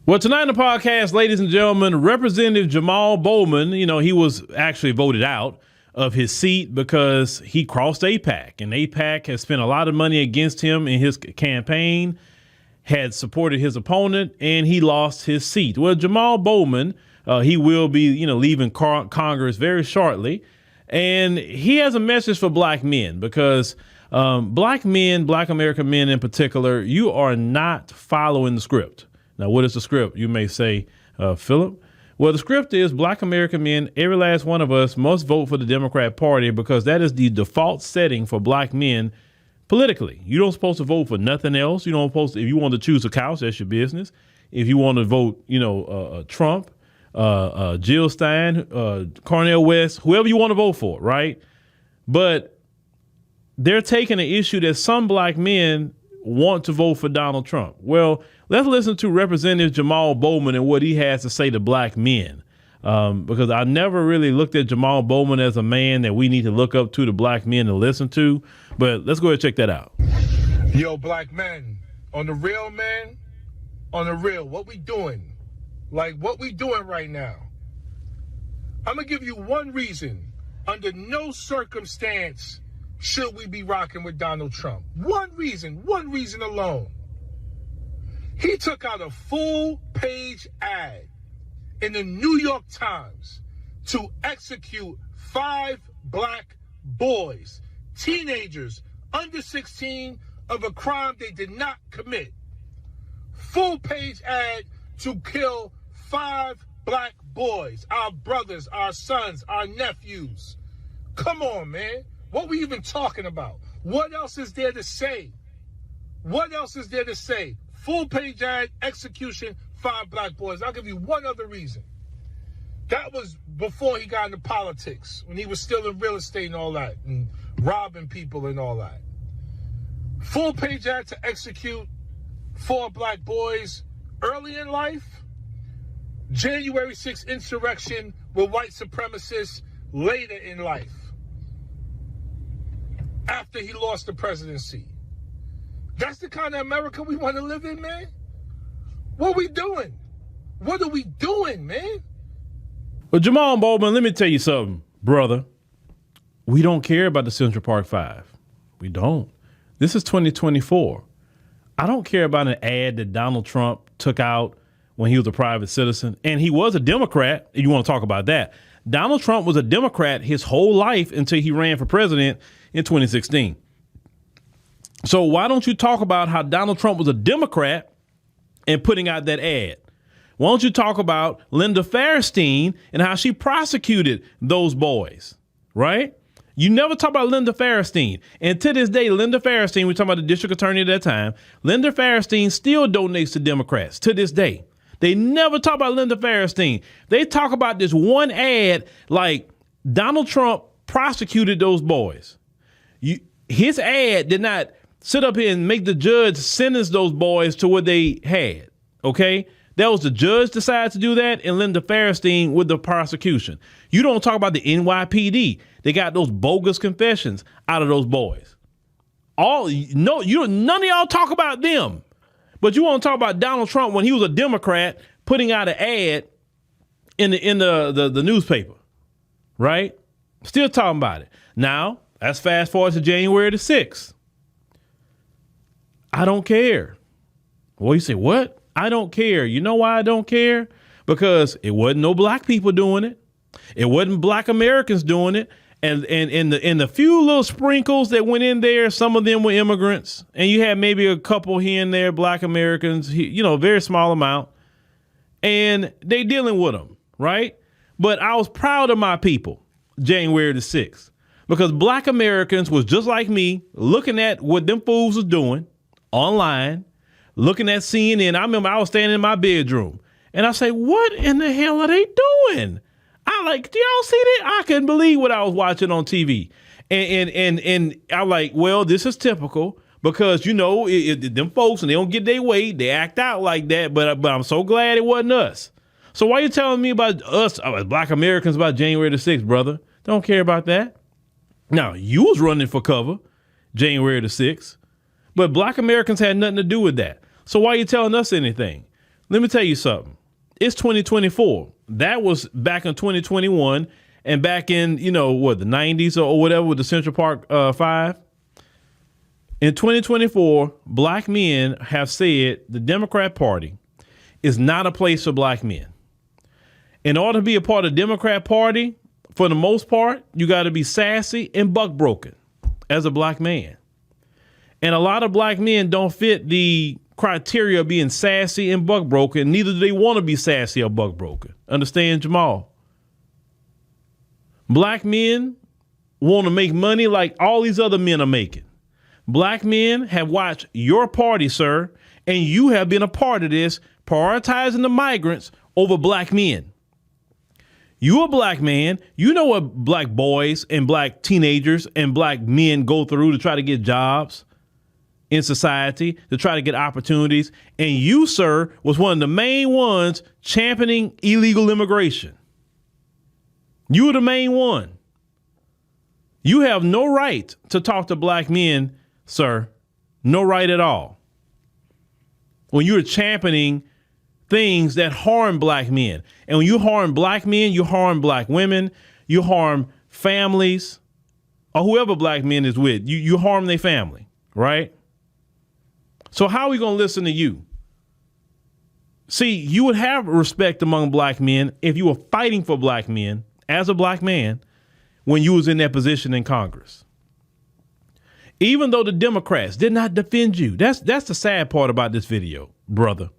Well, tonight on the podcast, ladies and gentlemen, Representative Jamaal Bowman, he was actually voted out of his seat because he crossed AIPAC, and AIPAC has spent a lot of money against him in his campaign, had supported his opponent, and he lost his seat. Well, Jamaal Bowman, he will be, leaving Congress very shortly, and he has a message for black men because black men, black American men in particular, you are not following the script. Now, what is the script? You may say, Phillip. Well, the script is black American men, every last one of us must vote for the Democrat Party because that is the default setting for black men politically. You don't supposed to vote for nothing else. You don't supposed to, if you want to choose a couch, that's your business. If you want to vote, Trump, Jill Stein, Cornel West, whoever you want to vote for, right? But they're taking an issue that some black men want to vote for Donald Trump. Well, let's listen to Representative Jamaal Bowman and what he has to say to black men, because I never really looked at Jamaal Bowman as a man that we need to look up to black men and listen to. But let's go ahead and check that out. Yo, black men, on the real, man, on the real, what we doing? Like, what we doing right now? I'm going to give you one reason. Under no circumstance should we be rocking with Donald Trump. One reason alone. He took out a full-page ad in the New York Times to execute 5 black boys, teenagers under 16, of a crime they did not commit. Full-page ad to kill 5 black boys, our brothers, our sons, our nephews. Come on, man. What we even talking about? What else is there to say? What else is there to say? Full page ad, execution, 5 black boys. I'll give you one other reason. That was before he got into politics, when he was still in real estate and all that, and robbing people and all that. Full page ad to execute 4 black boys early in life. January 6th insurrection with white supremacists later in life, after he lost the presidency. That's the kind of America we want to live in, man. What we doing? What are we doing, man? Well, Jamaal Bowman, let me tell you something, brother. We don't care about the Central Park 5. We don't. This is 2024. I don't care about an ad that Donald Trump took out when he was a private citizen. And he was a Democrat, if you want to talk about that. Donald Trump was a Democrat his whole life until he ran for president in 2016. So why don't you talk about how Donald Trump was a Democrat and putting out that ad? Why don't you talk about Linda Fairstein and how she prosecuted those boys, right? You never talk about Linda Fairstein. And to this day, Linda Fairstein, we're talking about the district attorney at that time, Linda Fairstein still donates to Democrats to this day. They never talk about Linda Fairstein. They talk about this one ad like Donald Trump prosecuted those boys. His ad did not sit up here and make the judge sentence those boys to what they had, okay? That was the judge decided to do that, and Linda Fairstein with the prosecution. You don't talk about the NYPD. They got those bogus confessions out of those boys. None of y'all talk about them. But you want to talk about Donald Trump when he was a Democrat putting out an ad in the newspaper, right? Still talking about it. Now, let's fast forward to January the 6th. I don't care. Well, you say, what? I don't care. You know why I don't care? Because it wasn't no black people doing it. It wasn't black Americans doing it. And the few little sprinkles that went in there, some of them were immigrants. And you had maybe a couple here and there, black Americans, a very small amount. And they dealing with them, right? But I was proud of my people, January the 6th. Because black Americans was just like me, looking at what them fools was doing online, looking at CNN. I remember I was standing in my bedroom and I say, what in the hell are they doing? I like, do y'all see that? I couldn't believe what I was watching on TV. And I'm like, well, this is typical because, them folks, and they don't get their way, they act out like that. But I'm so glad it wasn't us. So why are you telling me about us, black Americans, about January the 6th, brother? Don't care about that. Now, you was running for cover January the 6th, but black Americans had nothing to do with that. So why are you telling us anything? let me tell you something. It's 2024. That was back in 2021 and back in, the 90s or whatever with the Central Park 5. In 2024, black men have said the Democrat Party is not a place for black men. In order to be a part of the Democrat Party, for the most part, you got to be sassy and buck broken as a black man. And a lot of black men don't fit the criteria of being sassy and buck broken. Neither do they want to be sassy or buck broken. Understand, Jamaal? Black men want to make money like all these other men are making. Black men have watched your party, sir, and you have been a part of this, prioritizing the migrants over black men. You a black man, you know what black boys and black teenagers and black men go through to try to get jobs in society, to try to get opportunities. And you, sir, was one of the main ones championing illegal immigration. You were the main one. You have no right to talk to black men, sir. No right at all. When you're championing things that harm black men. And when you harm black men, you harm black women, you harm families, or whoever black men is with. You harm their family, right? So how are we going to listen to you? See, you would have respect among black men if you were fighting for black men as a black man when you was in that position in Congress. Even though the Democrats did not defend you. That's the sad part about this video, brother.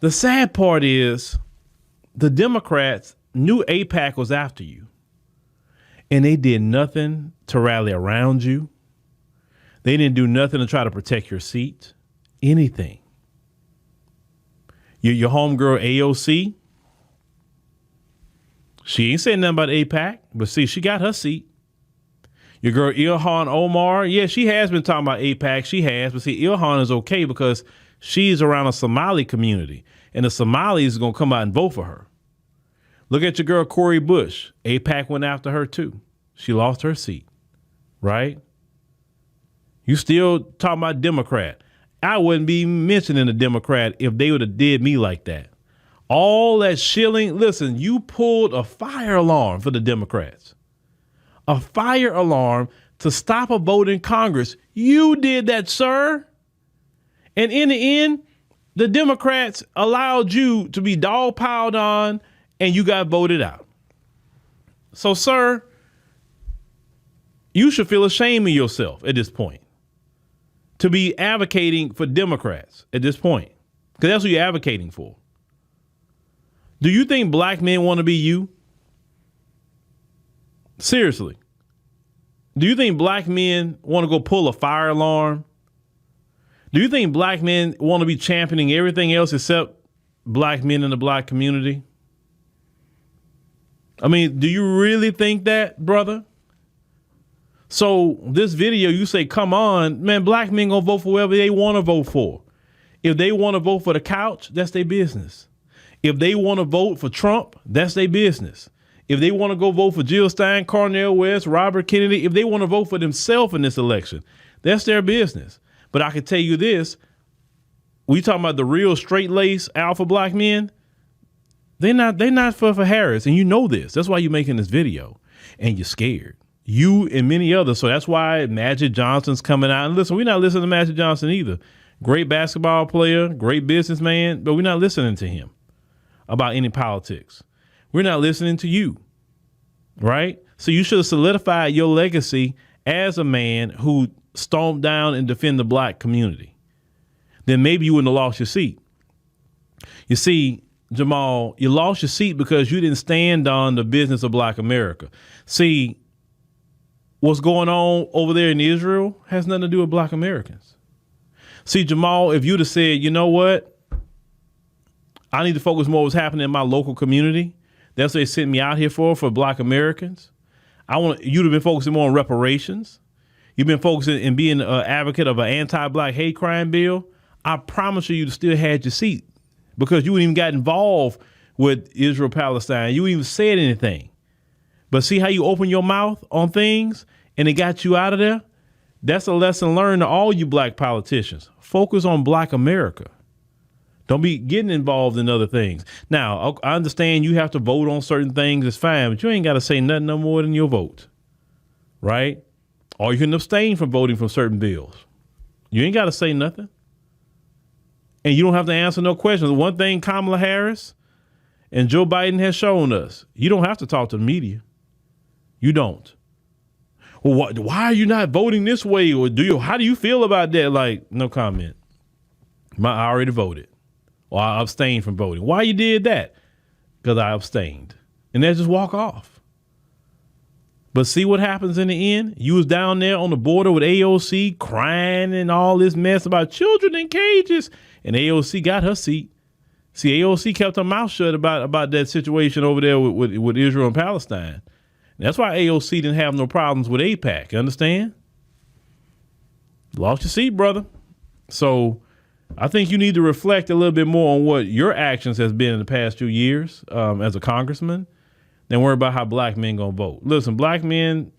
The sad part is the Democrats knew AIPAC was after you, and they did nothing to rally around you. They didn't do nothing to try to protect your seat, anything. Your homegirl AOC, she ain't saying nothing about AIPAC, but see, she got her seat. Your girl Ilhan Omar, yeah, she has been talking about AIPAC. She has, but see, Ilhan is okay because she's around a Somali community, and the Somalis are going to come out and vote for her. Look at your girl Cori Bush. AIPAC went after her too. She lost her seat, right? You still talking about Democrat. I wouldn't be mentioning a Democrat if they would have did me like that. All that shilling. Listen, you pulled a fire alarm for the Democrats. A fire alarm to stop a vote in Congress. You did that, sir. And in the end, the Democrats allowed you to be dog-piled on and you got voted out. So, sir, you should feel ashamed of yourself at this point to be advocating for Democrats at this point, because that's what you're advocating for. Do you think black men want to be you? Seriously. Do you think black men want to go pull a fire alarm? Do you think black men want to be championing everything else except black men in the black community? I mean, do you really think that, brother? So this video, you say, come on, man, black men gonna vote for whoever they want to vote for. If they want to vote for the couch, that's their business. If they want to vote for Trump, that's their business. If they want to go vote for Jill Stein, Cornel West, Robert Kennedy, if they want to vote for themselves in this election, that's their business. But I can tell you this, we talking about the real straight-laced alpha black men, they're not for Harris, and you know this. That's why you're making this video, and you're scared. You and many others. So that's why Magic Johnson's coming out. And listen, we're not listening to Magic Johnson either. Great basketball player, great businessman, but we're not listening to him about any politics. We're not listening to you, right? So you should have solidified your legacy as a man who stomped down and defend the black community. Then maybe you wouldn't have lost your seat. You see, Jamaal, you lost your seat because you didn't stand on the business of black America. See, what's going on over there in Israel has nothing to do with black Americans. See, Jamaal, if you'd have said, you know what? I need to focus more on what's happening in my local community. That's what they sent me out here for black Americans. You'd have been focusing more on reparations. You've been focusing and being an advocate of an anti-black hate crime bill. I promise you'd have still had your seat because you wouldn't even got involved with Israel-Palestine. You wouldn't even said anything. But see how you open your mouth on things and it got you out of there? That's a lesson learned to all you black politicians. Focus on black America. Don't be getting involved in other things. Now, I understand you have to vote on certain things. It's fine, but you ain't got to say nothing no more than your vote, right? Or you can abstain from voting for certain bills. You ain't got to say nothing. And you don't have to answer no questions. One thing Kamala Harris and Joe Biden has shown us, you don't have to talk to the media. You don't. Well, why are you not voting this way? Or how do you feel about that? Like, no comment. I already voted. Or I abstained from voting. Why you did that? Because I abstained. And then just walk off. But see what happens in the end? You was down there on the border with AOC crying and all this mess about children in cages. And AOC got her seat. See, AOC kept her mouth shut about that situation over there with Israel and Palestine. And that's why AOC didn't have no problems with AIPAC. You understand? Lost your seat, brother. So I think you need to reflect a little bit more on what your actions has been in the past 2 years as a congressman. Then worry about how black men gonna vote. Listen, black men,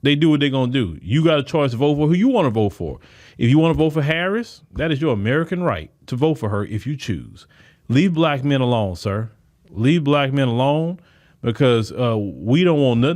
they do what they're gonna do. You got a choice to vote for who you want to vote for. If you want to vote for Harris, that is your American right to vote for her if you choose. Leave black men alone, sir. Leave black men alone because we don't want nothing